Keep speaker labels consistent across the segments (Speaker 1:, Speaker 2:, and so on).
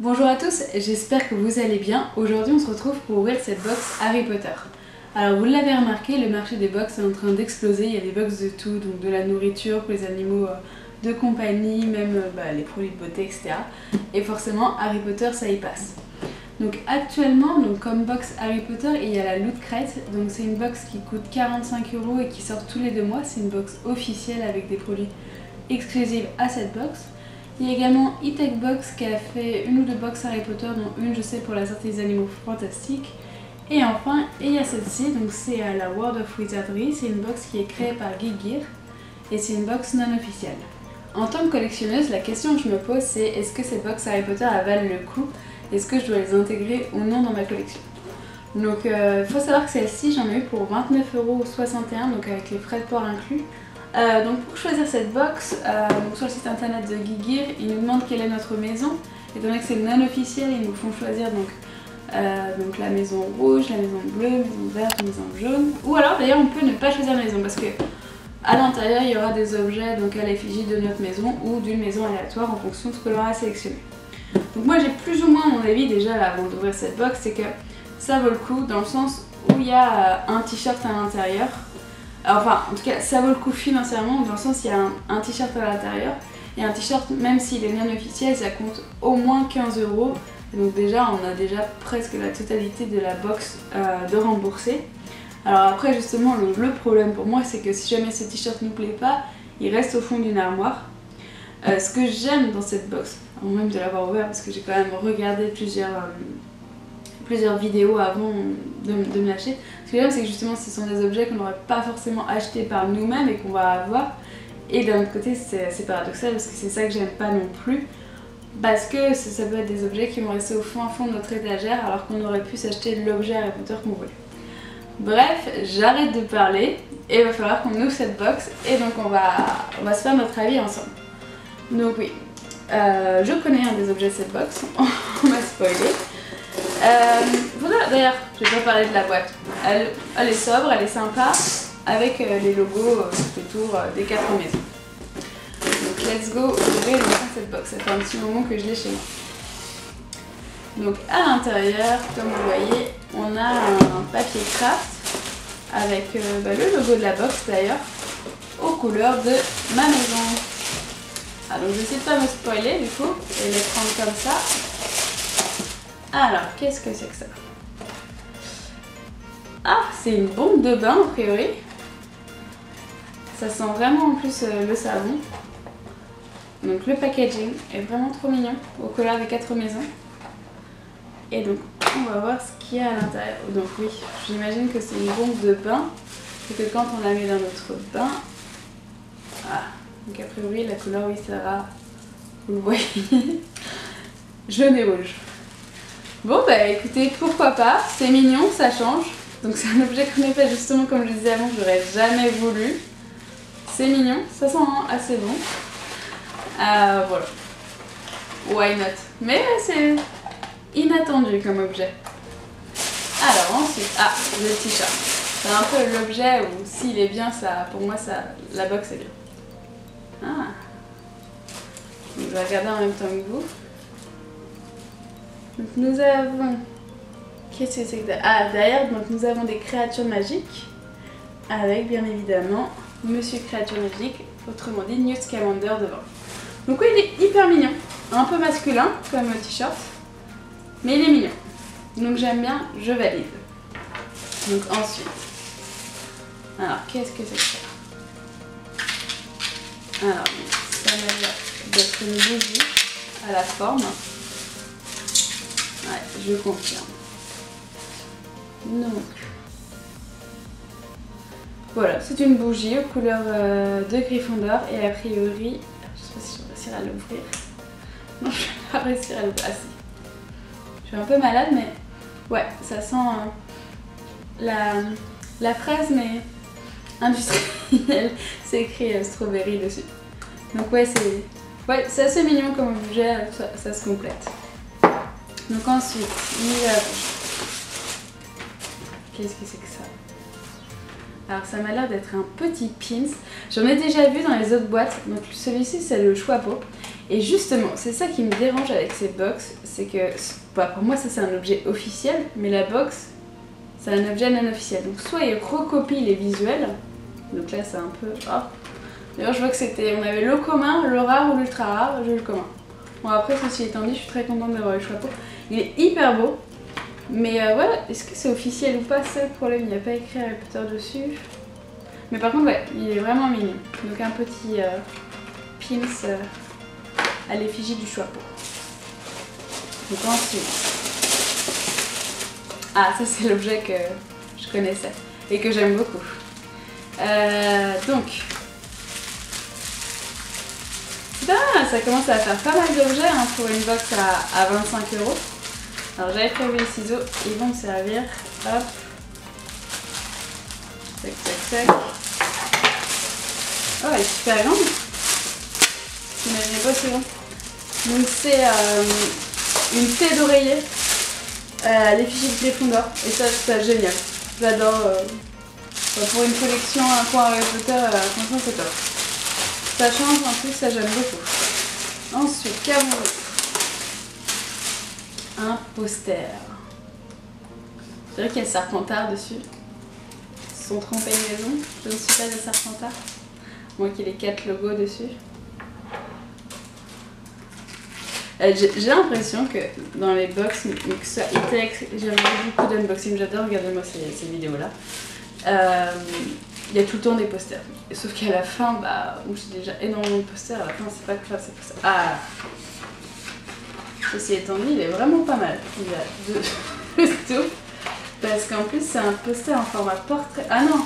Speaker 1: Bonjour à tous, j'espère que vous allez bien. Aujourd'hui on se retrouve pour ouvrir cette box Harry Potter. Alors vous l'avez remarqué, le marché des box est en train d'exploser, il y a des box de tout, donc de la nourriture pour les animaux de compagnie, même les produits de beauté, etc. Et forcément Harry Potter ça y passe. Donc actuellement, comme box Harry Potter, il y a la Loot Crate, donc c'est une box qui coûte 45 € et qui sort tous les 2 mois, c'est une box officielle avec des produits exclusifs à cette box. Il y a également E-Tech Box qui a fait une ou deux box Harry Potter, dont une je sais pour la sortie des animaux fantastiques. Et enfin, il y a celle-ci, donc c'est la World of Wizardry, c'est une box qui est créée par Geek Gear et c'est une box non officielle. En tant que collectionneuse, la question que je me pose c'est est-ce que ces box Harry Potter valent le coup? Est-ce que je dois les intégrer ou non dans ma collection? Donc il faut savoir que celle-ci j'en ai eu pour 29,61 €, donc avec les frais de port inclus. Donc pour choisir cette box, sur le site internet de Geek Gear, ils nous demandent quelle est notre maison. Étant donné que c'est non officiel, ils nous font choisir donc la maison rouge, la maison bleue, la maison verte, la maison jaune. Ou alors d'ailleurs on peut ne pas choisir la maison parce que à l'intérieur il y aura des objets donc à l'effigie de notre maison ou d'une maison aléatoire en fonction de ce que l'on a sélectionné. Donc moi j'ai plus ou moins mon avis déjà là, avant d'ouvrir cette box, c'est que ça vaut le coup dans le sens où il y a un t-shirt à l'intérieur. Enfin, en tout cas, ça vaut le coup financièrement, dans le sens où il y a un t-shirt à l'intérieur. Et un t-shirt, même s'il est non officiel, ça compte au moins 15 €. Donc déjà, on a déjà presque la totalité de la box de remboursé. Alors après, justement, le problème pour moi, c'est que si jamais ce t-shirt ne nous plaît pas, il reste au fond d'une armoire. Ce que j'aime dans cette box, avant même de l'avoir ouvert, parce que j'ai quand même regardé plusieurs vidéos avant de me l'acheter. Ce que j'aime, c'est que justement ce sont des objets qu'on n'aurait pas forcément achetés par nous-mêmes et qu'on va avoir. Et d'un autre côté, c'est paradoxal parce que c'est ça que j'aime pas non plus. Parce que ça peut être des objets qui vont rester au fond de notre étagère alors qu'on aurait pu s'acheter l'objet Harry Potter qu'on voulait. Bref, j'arrête de parler et il va falloir qu'on ouvre cette box et donc on va se faire notre avis ensemble. Donc oui, je connais un des objets de cette box, on m'a spoilé. Voilà, d'ailleurs, je vais pas parler de la boîte. Elle est sobre, elle est sympa, avec les logos autour des 4 maisons. Donc let's go ouvrir cette box. Ça fait un petit moment que je l'ai chez moi. Donc à l'intérieur, comme vous voyez, on a un papier craft avec le logo de la box d'ailleurs, aux couleurs de ma maison. Ah, donc je vais essayer de pas me spoiler du coup, et les prendre comme ça. Alors, qu'est-ce que c'est que ça? Ah, c'est une bombe de bain a priori. Ça sent vraiment en plus le savon. Donc le packaging est vraiment trop mignon, aux couleurs des 4 maisons. Et donc on va voir ce qu'il y a à l'intérieur. Donc oui, j'imagine que c'est une bombe de bain. Et que quand on la met dans notre bain... Ah, donc a priori la couleur oui sera, vous le voyez, jaune et rouge. Bon bah écoutez, pourquoi pas, c'est mignon, ça change. Donc c'est un objet qu'on n'est pas justement comme je disais avant, j'aurais jamais voulu. C'est mignon, ça sent assez bon. Voilà. Why not? Mais c'est inattendu comme objet. Alors ensuite, le t-shirt. C'est un peu l'objet où s'il est bien, ça, pour moi la box est bien. Ah. Donc, je vais regarder en même temps que vous. Donc nous avons... Qu'est-ce que c'est que ça? Ah, derrière, donc nous avons des créatures magiques. Avec, bien évidemment, Monsieur Créature Magique, autrement dit Newt Scamander devant. Donc oui, il est hyper mignon. Un peu masculin, comme t-shirt. Mais il est mignon. Donc j'aime bien, je valide. Donc ensuite... Alors, qu'est-ce que c'est que ça? Alors, ça m'a l'air d'être une bougie à la forme. Ouais, je confirme. Donc, voilà, c'est une bougie aux couleurs de Gryffondor et a priori, je sais pas si je vais réussir à l'ouvrir. Non, je vais pas réussir à l'ouvrir. Ah si. Je suis un peu malade, mais ouais, ça sent la fraise, mais industrielle. C'est écrit strawberry dessus. Donc ouais, c'est assez mignon comme objet, ça se complète. Donc ensuite, il y a... Qu'est-ce que c'est que ça? Alors ça m'a l'air d'être un petit pins. J'en ai déjà vu dans les autres boîtes. Donc celui-ci c'est le Schwappo. Et justement, c'est ça qui me dérange avec ces box, c'est que pour moi ça c'est un objet officiel, mais la box c'est un objet non officiel. Donc soit ils recopient les visuels, donc là c'est un peu... Oh. D'ailleurs je vois que c'était, on avait le commun, le rare ou l'ultra rare, j'ai le commun. Bon après ceci étant dit, je suis très contente d'avoir le chapeau. Il est hyper beau, mais voilà, est-ce que c'est officiel ou pas, c'est le problème, il n'y a pas écrit Harry Potter dessus. Mais par contre ouais, il est vraiment mignon. Donc un petit pins à l'effigie du chapeau. Donc ensuite... Ah ça c'est l'objet que je connaissais et que j'aime beaucoup. Donc... ça commence à faire pas mal d'objets hein, pour une box à 25 €. Alors j'avais prévu les ciseaux, ils vont me servir. Hop. Tac tac tac. Oh elle est super grande. Imaginez pas c'est bon. Donc c'est une thé d'oreiller à l'effigie de Gryffondor. Et ça je trouve ça génial. J'adore. Pour une collection un point Harry Potter, franchement c'est top. Ça change en plus, ça j'aime beaucoup. Ensuite, qu'avons-nous? Un poster. Je dirais qu'il y a Serpentard dessus. Ils se sont trompés de maison. Je ne suis pas de Serpentard. Moi qui ai les 4 logos dessus. J'ai l'impression que dans les box, que ça Itex, j'ai beaucoup d'unboxing, j'adore regarder moi ces vidéos-là. Il y a tout le temps des posters. Sauf qu'à la fin, où j'ai déjà énormément de posters, à la fin c'est pas que ça, c'est pour ça. Ah! Ceci étant dit, il est vraiment pas mal. Il y a tout. Parce qu'en plus c'est un poster en format portrait. Ah non!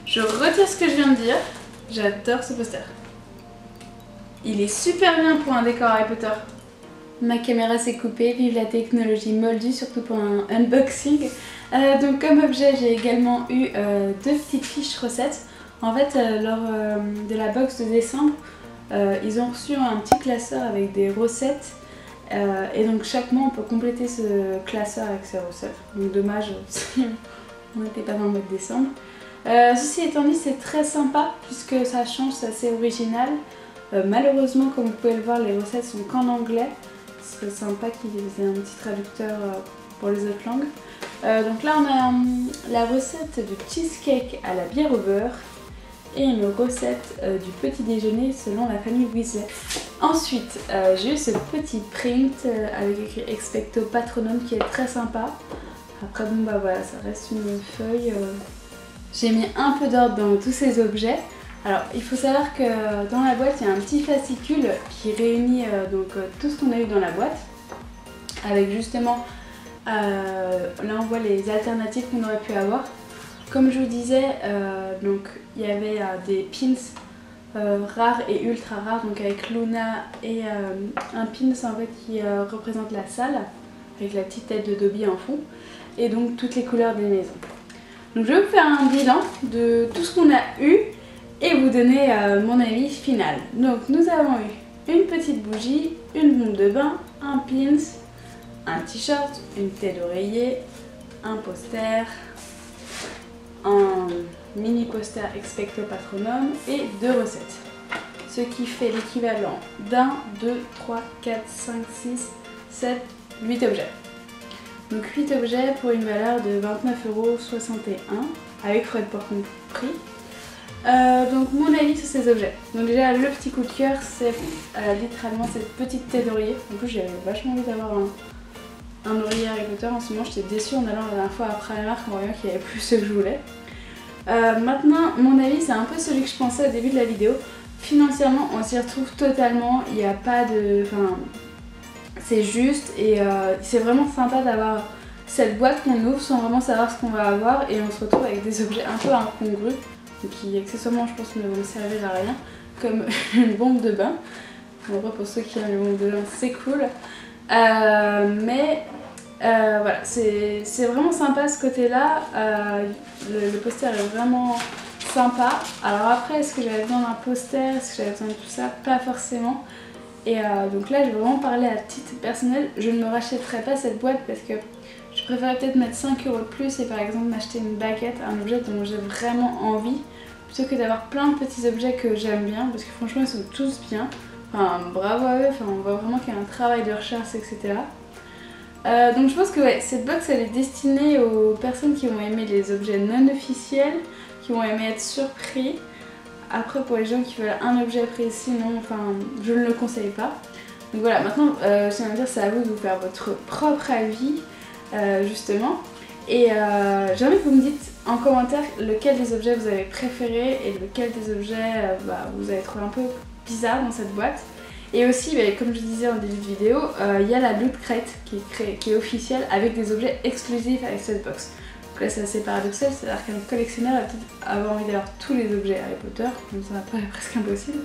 Speaker 1: Je retire ce que je viens de dire. J'adore ce poster. Il est super bien pour un décor Harry Potter. Ma caméra s'est coupée, vive la technologie moldue, surtout pour un unboxing. Donc comme objet, j'ai également eu 2 petites fiches recettes. En fait, lors de la box de décembre, ils ont reçu un petit classeur avec des recettes. Et donc chaque mois, on peut compléter ce classeur avec ces recettes. Donc dommage si on n'était pas dans le mois de décembre. Ceci étant dit, c'est très sympa puisque ça change, c'est assez original. Malheureusement, comme vous pouvez le voir, les recettes sont qu'en anglais. Ce serait sympa qu'ils aient un petit traducteur pour les autres langues. Donc là on a la recette du cheesecake à la bière au beurre et une recette du petit déjeuner selon la famille Weasley. Ensuite j'ai eu ce petit print avec écrit Expecto Patronum qui est très sympa. Après bon voilà, ça reste une feuille. J'ai mis un peu d'ordre dans tous ces objets. Alors il faut savoir que dans la boîte il y a un petit fascicule qui réunit tout ce qu'on a eu dans la boîte avec justement là on voit les alternatives qu'on aurait pu avoir. Comme je vous disais, donc il y avait des pins rares et ultra rares, donc avec Luna et un pins en fait qui représente la salle avec la petite tête de Dobby en fond et donc toutes les couleurs des maisons. Donc je vais vous faire un bilan de tout ce qu'on a eu et vous donner mon avis final. Donc nous avons eu une petite bougie, une bombe de bain, un pins, un t-shirt, une tête d'oreiller, un poster, un mini poster Expecto Patronum et 2 recettes. Ce qui fait l'équivalent d'un, 2, 3, 4, 5, 6, 7, 8 objets. Donc 8 objets pour une valeur de 29,61 € avec frais de port compris. Donc mon avis sur ces objets. Donc déjà le petit coup de cœur c'est littéralement cette petite tête d'oreiller. En plus j'avais vachement envie d'avoir un oreiller Harry Potter. En ce moment j'étais déçue en allant la dernière fois à Primark en voyant qu'il n'y avait plus ce que je voulais. Maintenant mon avis c'est un peu celui que je pensais au début de la vidéo. Financièrement on s'y retrouve totalement, il n'y a pas de... Enfin, c'est juste et c'est vraiment sympa d'avoir cette boîte qu'on ouvre sans vraiment savoir ce qu'on va avoir et on se retrouve avec des objets un peu incongrus qui accessoirement je pense ne vont servir à rien, comme une bombe de bain. En vrai pour ceux qui aiment les bombes de bain c'est cool. Voilà, c'est vraiment sympa ce côté là, le poster est vraiment sympa. Alors après est-ce que j'avais besoin d'un poster, est-ce que j'avais besoin de tout ça? Pas forcément. Et donc là je vais vraiment parler à titre personnel, je ne me rachèterai pas cette boîte parce que je préférerais peut-être mettre 5 € de plus et par exemple m'acheter une baguette, un objet dont j'ai vraiment envie, plutôt que d'avoir plein de petits objets que j'aime bien, parce que franchement ils sont tous bien. Enfin bravo à eux, enfin, on voit vraiment qu'il y a un travail de recherche, etc. Donc je pense que ouais, cette box elle est destinée aux personnes qui vont aimer les objets non officiels, qui vont aimer être surpris. Après pour les gens qui veulent un objet précis, non, enfin je ne le conseille pas. Donc voilà, maintenant je tiens à dire, c'est à vous de vous faire votre propre avis justement. Et j'ai envie que vous me dites en commentaire lequel des objets vous avez préféré et lequel des objets vous avez trouvé un peu bizarre dans cette boîte. Et aussi, comme je disais en début de vidéo, il y a la Loot Crate qui est officielle avec des objets exclusifs avec cette box. Donc là c'est assez paradoxal, c'est-à-dire qu'un collectionneur va peut-être avoir envie d'avoir tous les objets Harry Potter, donc ça paraît presque impossible.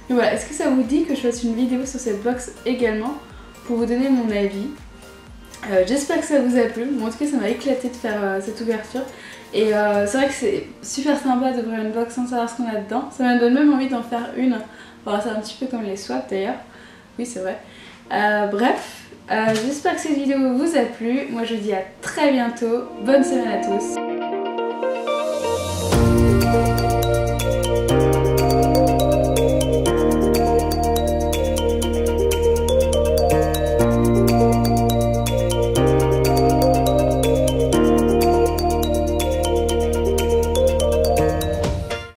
Speaker 1: Mais voilà, est-ce que ça vous dit que je fasse une vidéo sur cette box également pour vous donner mon avis? J'espère que ça vous a plu, moi en tout cas ça m'a éclaté de faire cette ouverture. Et c'est vrai que c'est super sympa d'ouvrir une box sans savoir ce qu'on a dedans, ça me donne même envie d'en faire une. Bon, c'est un petit peu comme les swaps d'ailleurs, oui c'est vrai. Bref, j'espère que cette vidéo vous a plu, moi je vous dis à très bientôt, bonne semaine à tous.